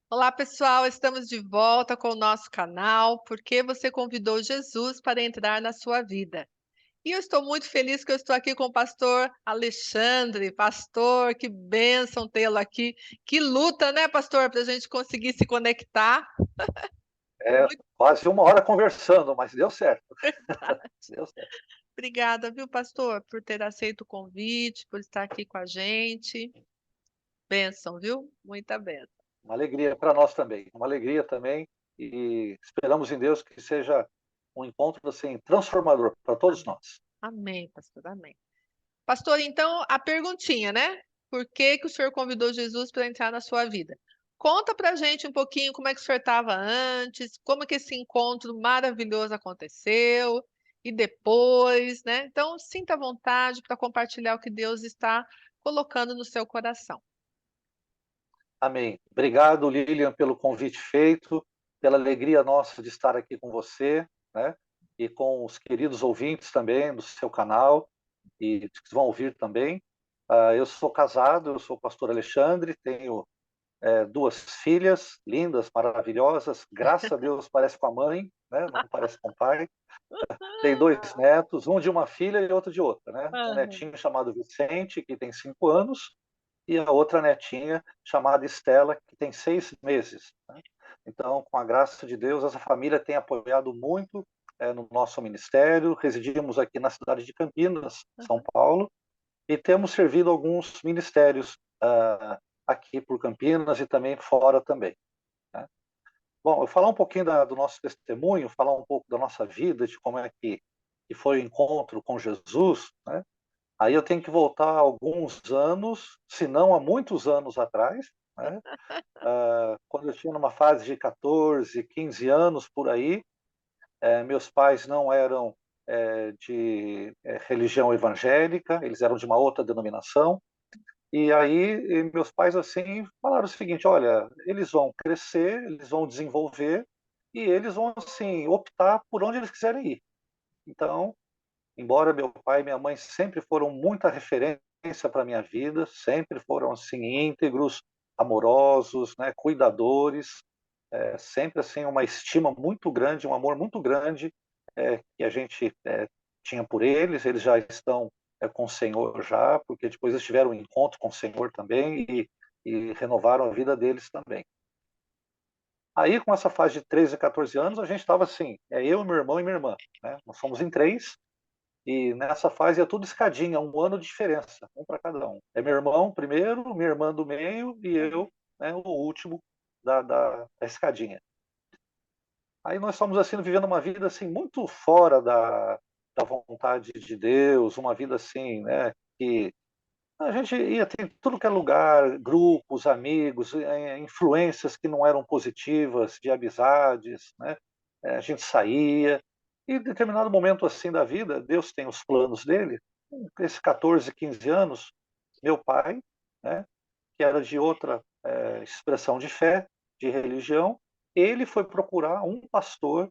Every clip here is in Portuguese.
Olá, pessoal, estamos de volta com o nosso canal, porque você convidou Jesus para entrar na sua vida. E eu estou muito feliz que eu estou aqui com o pastor Alexandre. Pastor, que bênção tê-lo aqui. Que luta, né, pastor, para a gente conseguir se conectar. É, Muito quase uma hora conversando, mas deu certo, deu certo. obrigada, viu, pastor, por ter aceito o convite, por estar aqui com a gente. Bênção, viu? Muita bênção. Uma alegria para nós também, uma alegria também, e esperamos em Deus que seja um encontro, assim, transformador para todos nós. Amém, pastor, amém. Pastor, então, a perguntinha, né? Por que que o senhor convidou Jesus para entrar na sua vida? Conta pra gente um pouquinho como é que o senhor estava antes, como que esse encontro maravilhoso aconteceu e depois, né? Então, sinta à vontade para compartilhar o que Deus está colocando no seu coração. Amém. Obrigado, Lilian, pelo convite feito, pela alegria nossa de estar aqui com você, né, e com os queridos ouvintes também do seu canal e que vão ouvir também. Eu sou casado, eu sou o pastor Alexandre, tenho 2 filhas lindas, maravilhosas, graças a Deus parece com a mãe, né, não parece com o pai. Tem 2 netos, um de uma filha e outro de outra, né. Um Aham. netinho chamado Vicente, que tem 5 anos, e a outra netinha chamada Estela, que tem 6 meses, né. Então, com a graça de Deus, essa família tem apoiado muito, no nosso ministério. Residimos aqui na cidade de Campinas, São Paulo, e temos servido alguns ministérios, aqui por Campinas e também fora também, né. Bom, eu falar um pouquinho do nosso testemunho, falar um pouco da nossa vida, de como é que foi o encontro com Jesus, né? Aí eu tenho que voltar alguns anos, se não há muitos anos atrás, né? Quando eu tinha numa fase de 14, 15 anos por aí, meus pais não eram de religião evangélica, eles eram de uma outra denominação. E aí meus pais assim falaram o seguinte: olha, eles vão crescer, eles vão desenvolver e eles vão assim optar por onde eles quiserem ir. Então, embora meu pai e minha mãe sempre foram muita referência para minha vida, sempre foram assim íntegros, amorosos, né, cuidadores, sempre assim uma estima muito grande, um amor muito grande que a gente tinha por eles. Eles já estão com o Senhor já, porque depois eles tiveram um encontro com o Senhor também e renovaram a vida deles também. Aí, com essa fase de 13 a 14 anos, a gente estava assim, eu, meu irmão e minha irmã, né? Nós somos em três, e nessa fase é tudo escadinha, um ano de diferença, um para cada um. É meu irmão primeiro, minha irmã do meio e eu, né, o último da escadinha. Aí nós estamos assim vivendo uma vida assim muito fora da vontade de Deus, uma vida assim, né, que a gente ia ter tudo que é lugar, grupos, amigos, influências que não eram positivas, de amizades, né? A gente saía e em determinado momento assim da vida, Deus tem os planos dele. Com esses 14, 15 anos, meu pai, né, que era de outra expressão de fé, de religião, ele foi procurar um pastor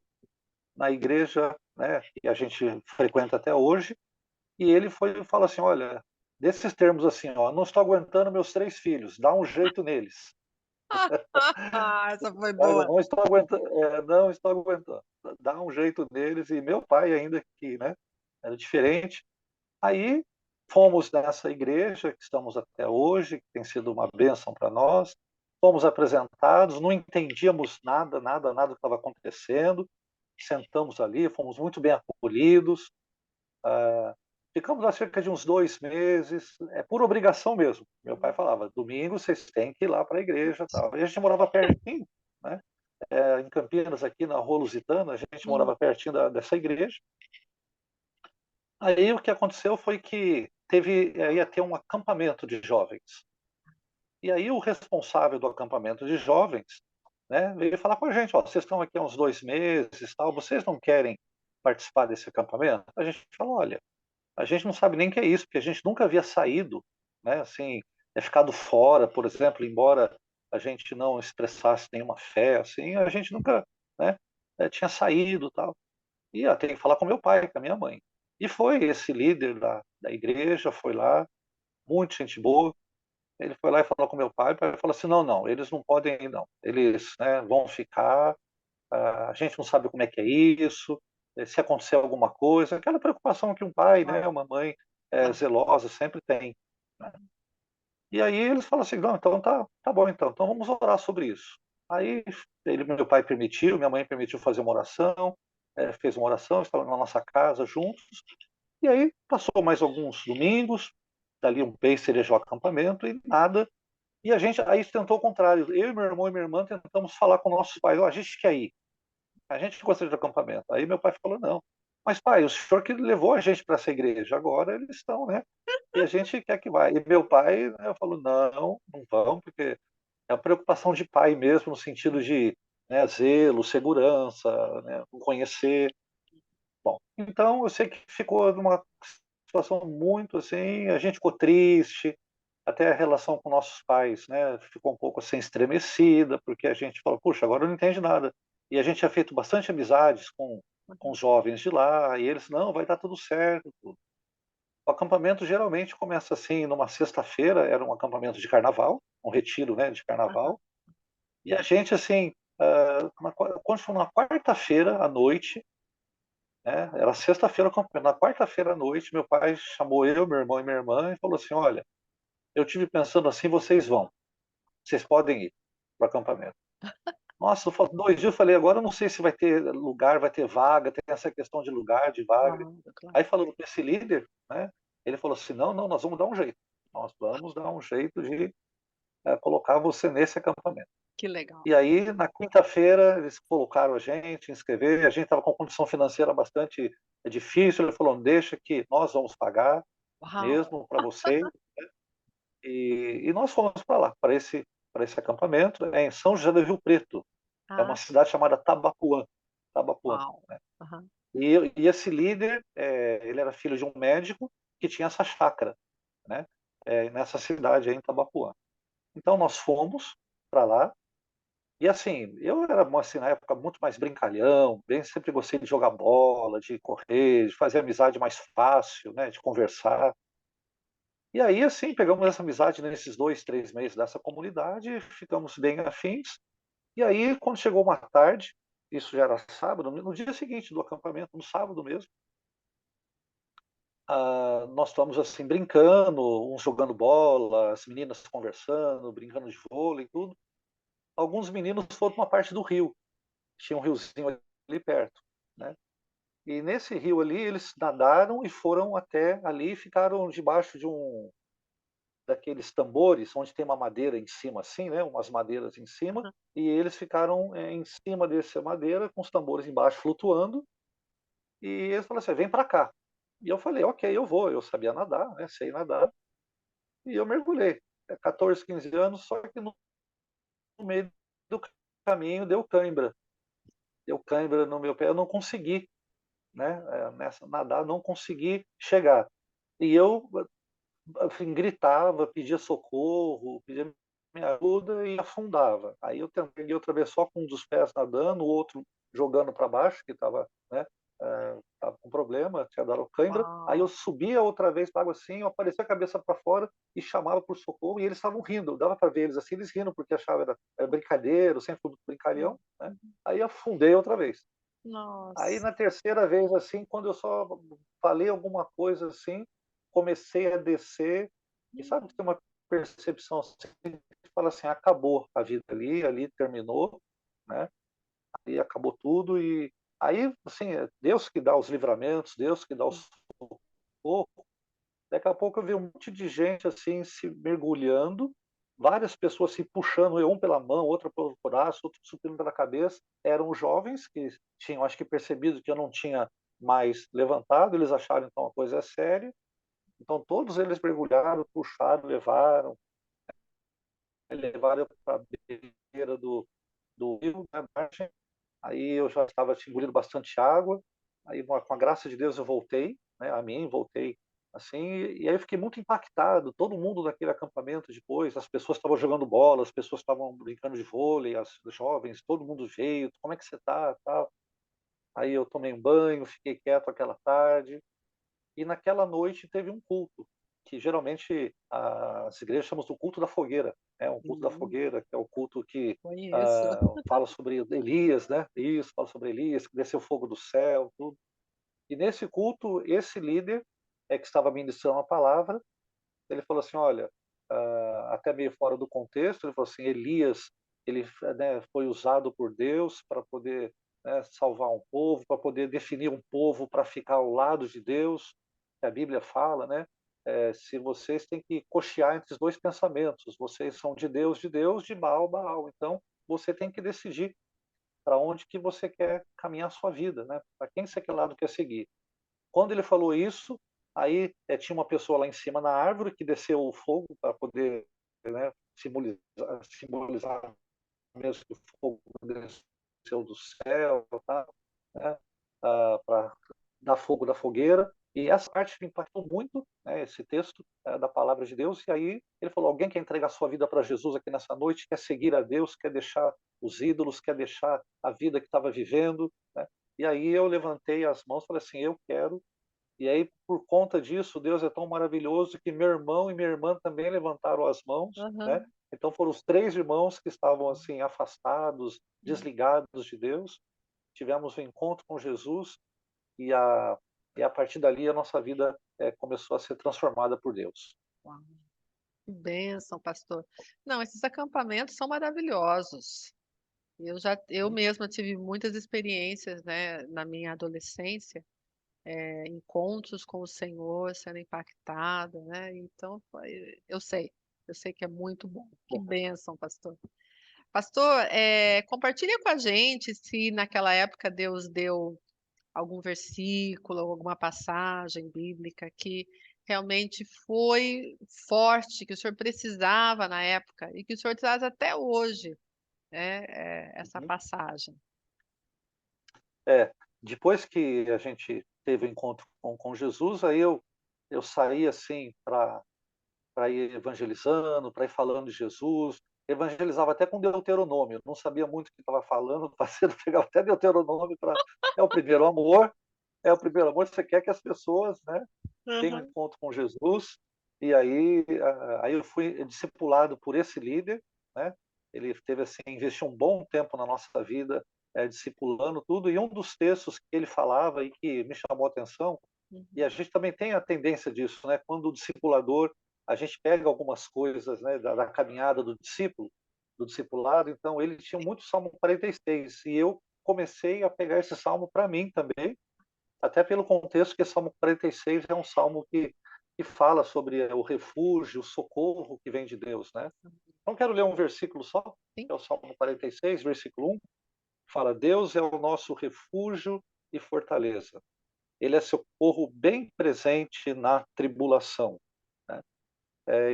na igreja, né, que a gente frequenta até hoje, e ele foi e falou assim: "Olha, desses termos assim, ó, não estou aguentando meus 3 filhos, dá um jeito neles. Essa foi Olha, boa. não estou aguentando, não estou aguentando, dá um jeito neles". E meu pai ainda que, né, era diferente. Aí fomos nessa igreja que estamos até hoje, que tem sido uma bênção para nós. Fomos apresentados, não entendíamos nada, nada, nada do que estava acontecendo. Sentamos ali, fomos muito bem acolhidos. Ficamos lá cerca de uns 2 meses, por obrigação mesmo. Meu pai falava: "Domingo vocês têm que ir lá para a igreja", tal. E a gente morava pertinho, né, em Campinas, aqui na Rua Lusitana, a gente Hum. morava pertinho dessa igreja. Aí o que aconteceu foi que ia ter um acampamento de jovens. E aí o responsável do acampamento de jovens, né, veio falar com a gente: "Ó, vocês estão aqui há uns 2 meses, tal, vocês não querem participar desse acampamento?". A gente falou: "Olha, a gente não sabe nem o que é isso, porque a gente nunca havia saído, né, assim, ficado fora, por exemplo, embora a gente não expressasse nenhuma fé, assim, a gente nunca, né, tinha saído, tal". E tem que falar com meu pai, com a minha mãe. E foi esse líder da igreja, foi lá, muito gente boa, Ele foi lá e falou com meu pai, o pai falou assim: "Não, não, eles não podem ir não. Eles, né, vão ficar, a gente não sabe como é que é isso, se acontecer alguma coisa", aquela preocupação que um pai, né, Claro, uma mãe, claro. zelosa sempre tem, né. E aí eles falaram assim: "Não, então tá bom então vamos orar sobre isso". Aí meu pai permitiu, minha mãe permitiu fazer uma oração, fez uma oração, estava na nossa casa juntos, e aí passou mais alguns domingos, dali um mês seria já o acampamento e nada, e a gente aí tentou o contrário, eu e meu irmão e minha irmã tentamos falar com nossos pais: "Ó, a gente quer ir, a gente gostaria de acampamento". Aí meu pai falou: "Não, mas pai, o senhor que levou a gente para essa igreja, agora eles estão, né, e a gente quer que vá". E meu pai, né, falou: "Não, não vão, porque é uma preocupação de pai mesmo, no sentido de, né, zelo, segurança, né, conhecer". Bom, então eu sei que ficou numa situação muito assim, a gente ficou triste, até a relação com nossos pais, né, ficou um pouco assim estremecida, porque a gente falou: "Puxa, agora não entende nada". E a gente tinha feito bastante amizades com Uhum. os jovens de lá, e eles: "Não, vai dar tudo certo, tudo". O acampamento geralmente começa assim numa sexta-feira, era um acampamento de carnaval, um retiro, né, de Aham. carnaval, e a gente assim, quando foi na quarta-feira à noite, né, era sexta-feira o acampamento, na quarta-feira à noite meu pai chamou eu, meu irmão e minha irmã e falou assim: "Olha, eu tive pensando assim, vocês vão, vocês podem ir para o acampamento". Nossa, 2 dias eu falei: "Agora eu não sei se vai ter lugar, vai ter vaga", tem essa questão de lugar, de vaga. Claro, claro. Aí falando com esse líder, né, ele falou assim: "Não, não, nós vamos dar um jeito, nós vamos dar um jeito de, colocar você nesse acampamento". Que legal. E aí na quinta-feira eles colocaram a gente, inscrever, a gente estava com condição financeira bastante difícil, ele falou: "Deixa que nós vamos pagar Uau! mesmo para vocês". E nós fomos para lá, para esse acampamento, em São José do Rio Preto, é uma Ah, cidade chamada Tabapuã, Tabapuã, uau! né. Aham. E esse líder, ele era filho de um médico que tinha essa chácara, né, nessa cidade aí em Tabapuã. Então nós fomos para lá, e assim, eu era, assim, na época muito mais brincalhão, bem sempre gostei de jogar bola, de correr, de fazer amizade mais fácil, né, de conversar. E aí, assim, pegamos essa amizade nesses 2, 3 meses dessa comunidade, ficamos bem afins. E aí, quando chegou uma tarde, isso já era sábado, no dia seguinte do acampamento, no sábado mesmo, nós estávamos assim brincando, uns jogando bola, as meninas conversando, brincando de vôlei e tudo. Alguns meninos foram para uma parte do rio, tinha um riozinho ali perto, né. E nesse rio ali, eles nadaram e foram até ali e ficaram debaixo de um daqueles tambores, onde tem uma madeira em cima assim, né, umas madeiras em cima, Aham. e eles ficaram, em cima dessa madeira, com os tambores embaixo flutuando, e eles falaram assim: "Vem para cá". E eu falei: "Ok, eu vou", eu sabia nadar, né, sei nadar, e eu mergulhei. 14, 15 anos, só que no meio do caminho deu cãibra no meu pé, eu não consegui, né, nessa nadar, não consegui chegar. E eu, assim, gritava, pedia socorro, pedia minha ajuda e afundava. Aí eu tentei outra vez só com um dos pés nadando, o outro jogando para baixo, que estava, né, estava com problema, tinha dado cãibra. Aí eu Uau! subia outra vez para água assim, eu aparecia a cabeça para fora e chamava por socorro, e eles estavam rindo, dava para ver eles assim, eles rindo porque achavam era brincadeira, eu sempre fui muito brincalhão, Hum, né. uhum. Aí afundei outra vez. Aí Nossa. na terceira vez, assim, quando eu só falei alguma coisa assim, comecei a descer, e sabe que tem uma percepção assim, que fala assim: "Acabou a vida ali, ali terminou, né, ali acabou tudo", e aí, assim, é Deus que dá os livramentos, Deus que dá o Sim. socorro. Daqui a pouco eu vi um monte de gente, assim, se mergulhando, várias pessoas se puxando, um pela mão, outra pelo braço, outro subindo pela cabeça. Eram jovens que tinham, acho que, percebido que eu não tinha mais levantado, eles acharam então a coisa é séria. Então todos eles mergulharam, puxaram, levaram para a beira do rio, né, margem. Aí eu já estava engolindo bastante água, aí com a graça de Deus eu voltei, né, a mim, voltei assim, e aí eu fiquei muito impactado, todo mundo daquele acampamento depois, as pessoas estavam jogando bola, as pessoas estavam brincando de vôlei, os jovens, todo mundo veio: "Como é que você está?", tal. Aí eu tomei um banho, fiquei quieto aquela tarde, e naquela noite teve um culto. que geralmente as igrejas chamam do culto da fogueira, é um culto da Sim, fogueira, que é o culto que conheço. fala sobre Elias, né? Isso, fala sobre Elias, que desceu fogo do céu, tudo. E nesse culto, esse líder que estava ministrando a palavra, ele falou assim, olha, até meio fora do contexto, ele falou assim, Elias, ele, né, foi usado por Deus para poder, né, salvar um povo, para poder definir um povo para ficar ao lado de Deus, que a Bíblia fala, né? Se vocês têm que cochear entre os dois pensamentos, vocês são de Deus, de Baal, Baal. Então, você tem que decidir para onde que você quer caminhar a sua vida, né? Para quem você quer lado quer seguir. Quando ele falou isso, aí tinha uma pessoa lá em cima na árvore que desceu o fogo para poder, né, simbolizar mesmo que o fogo desceu do céu, tá, né, para dar fogo da fogueira. E essa parte me impactou muito, né, esse texto da palavra de Deus. E aí ele falou: alguém quer entregar sua vida para Jesus aqui nessa noite, quer seguir a Deus, quer deixar os ídolos, quer deixar a vida que estava vivendo, né? E aí eu levantei as mãos e falei assim: eu quero. E aí, por conta disso, Deus é tão maravilhoso que meu irmão e minha irmã também levantaram as mãos, né? Aham. Então foram os três irmãos que estavam assim afastados, Hum. desligados de Deus. Tivemos um encontro com Jesus e a partir dali a nossa vida começou a ser transformada por Deus. Uau, que bênção, pastor. Não, esses acampamentos são maravilhosos. Eu mesma tive muitas experiências, né, na minha adolescência, encontros com o Senhor, sendo impactada, né? Então, eu sei que é muito bom. Que bênção, pastor. Pastor, compartilha com a gente se naquela época Deus deu algum versículo, alguma passagem bíblica que realmente foi forte, que o senhor precisava na época e que o senhor traz até hoje, né, essa Uhum. passagem. É, depois que a gente teve o encontro com Jesus, aí eu saí assim para ir evangelizando, para ir falando de Jesus. Evangelizava até com Deuteronômio, não sabia muito o que estava falando, o parceiro pegava até Deuteronômio para. É o primeiro amor, é o primeiro amor, você quer que as pessoas, né, tenham um Aham. encontro com Jesus. E aí eu fui discipulado por esse líder, né? Ele teve assim, investiu um bom tempo na nossa vida, discipulando tudo. E um dos textos que ele falava e que me chamou a atenção, e a Uhum. gente também tem a tendência disso, né? Quando o discipulador, a gente pega algumas coisas, né, da caminhada do discípulo, do discipulado. Então ele tinha Sim. muito Salmo 46 e eu comecei a pegar esse salmo para mim também, até pelo contexto que Salmo 46 é um salmo que fala sobre o refúgio, o socorro que vem de Deus, né? Então quero ler um versículo só, Sim. que é o Salmo 46, versículo 1, fala: Deus é o nosso refúgio e fortaleza. Ele é socorro bem presente na tribulação, né?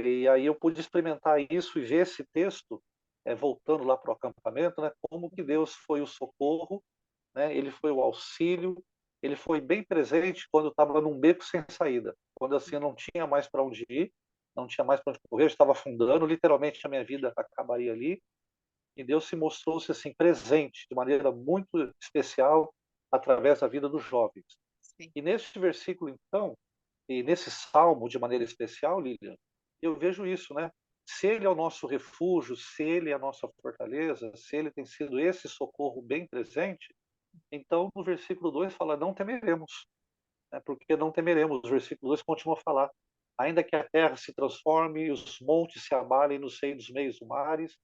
E aí eu pude experimentar isso e ver esse texto, voltando lá para o acampamento, né? Como que Deus foi o socorro, né? Ele foi o auxílio, ele foi bem presente quando eu estava num beco sem saída, quando assim eu não tinha mais para onde ir, não tinha mais para onde correr, eu estava afundando, literalmente a minha vida acabaria ali, e Deus se mostrou-se assim presente de maneira muito especial através da vida dos jovens. Sim. E nesse versículo então, e nesse salmo de maneira especial, Lilian, eu vejo isso, né? Se ele é o nosso refúgio, se ele é a nossa fortaleza, se ele tem sido esse socorro bem presente, então, no versículo 2 fala: não temeremos, né? Porque não temeremos. O versículo 2 continua a falar: ainda que a terra se transforme e os montes se abalem no seio dos meios do mares,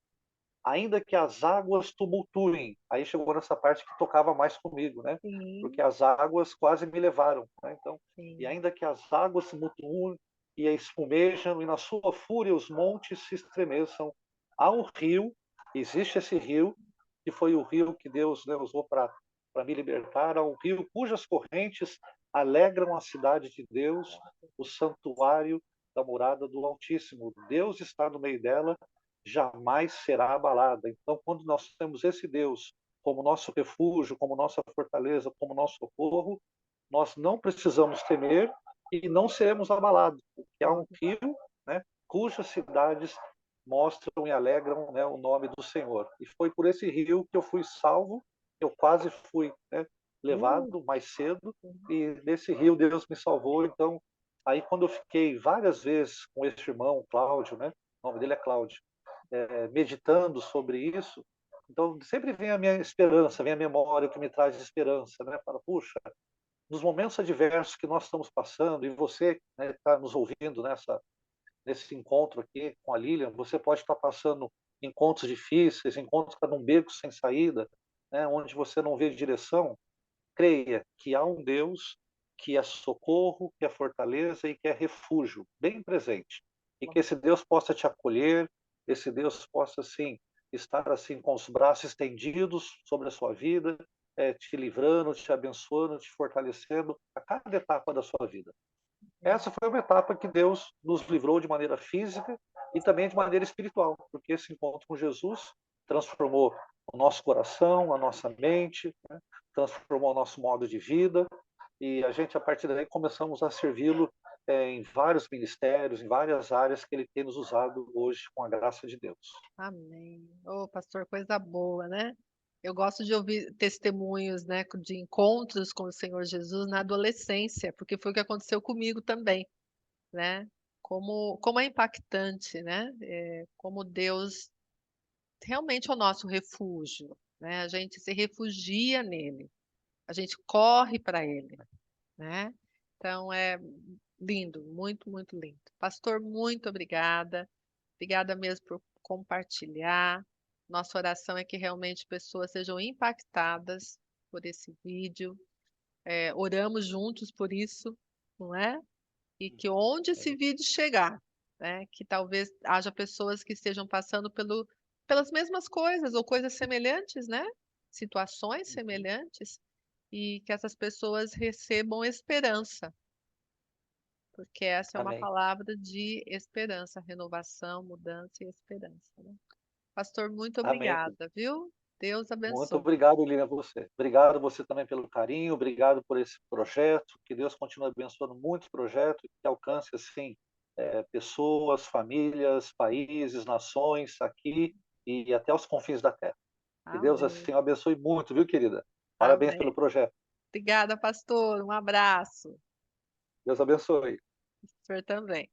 ainda que as águas tumultuem. Aí chegou nessa parte que tocava mais comigo, né? Porque Sim. as águas quase me levaram, né? Então, e Sim. ainda que as águas tumultuem e espumejam, e na sua fúria os montes se estremeçam, há um rio, existe esse rio, que foi o rio que Deus, né, usou para me libertar, há um rio cujas correntes alegram a cidade de Deus, o santuário da morada do Altíssimo. Deus está no meio dela, jamais será abalada. Então, quando nós temos esse Deus como nosso refúgio, como nossa fortaleza, como nosso socorro, nós não precisamos temer e não seremos abalados, porque há um rio, né, cujas cidades mostram e alegram, né, o nome do Senhor. E foi por esse rio que eu fui salvo, eu quase fui, né, Uh, levado mais cedo, e nesse rio Deus me salvou. Então, Aí, quando eu fiquei várias vezes com esse irmão, Cláudio, né? O nome dele é Cláudio, meditando sobre isso, então sempre vem a minha esperança, vem a memória, o que me traz esperança, né? Fala, puxa, nos momentos adversos que nós estamos passando, e você, né, está nos ouvindo nesse encontro aqui com a Lilian, você pode estar passando encontros difíceis, encontros que estão num beco sem saída, né, onde você não vê direção. Creia que há um Deus que é socorro, que é fortaleza e que é refúgio, bem presente. E que esse Deus possa te acolher, esse Deus possa, assim, estar assim com os braços estendidos sobre a sua vida, te livrando, te abençoando, te fortalecendo a cada etapa da sua vida. Essa foi uma etapa que Deus nos livrou de maneira física e também de maneira espiritual, porque esse encontro com Jesus transformou o nosso coração, a nossa mente, né? Transformou o nosso modo de vida, e a gente, a partir daí, começamos a servi-lo em vários ministérios, em várias áreas que ele tem nos usado hoje, com a graça de Deus. Amém. Ô, pastor, coisa boa, né? Eu gosto de ouvir testemunhos, né, de encontros com o Senhor Jesus na adolescência, porque foi o que aconteceu comigo também, né? Como é impactante, né? Como Deus realmente é o nosso refúgio, né? A gente se refugia nele, a gente corre para ele, né? Então é lindo, muito, muito lindo. Pastor, muito obrigada. Obrigada mesmo por compartilhar. Nossa oração é que realmente pessoas sejam impactadas por esse vídeo. Oramos juntos por isso, não é? E que onde esse vídeo chegar, né, que talvez haja pessoas que estejam passando pelas mesmas coisas ou coisas semelhantes, né? Situações semelhantes, e que essas pessoas recebam esperança, porque essa é uma Amém. palavra de esperança, renovação, mudança e esperança, né? Pastor, muito Amém. obrigada, viu? Deus Muito abençoe. obrigado, Lilian, a você. Obrigado você também pelo carinho, obrigado por esse projeto. Que Deus continue abençoando muitos projetos que alcance assim pessoas, famílias, países, nações aqui e até os confins da terra. Que Deus Amém. assim o abençoe muito, viu, querida? Parabéns pelo Amém. projeto. Obrigada, pastor. Um abraço. Deus abençoe. O senhor também.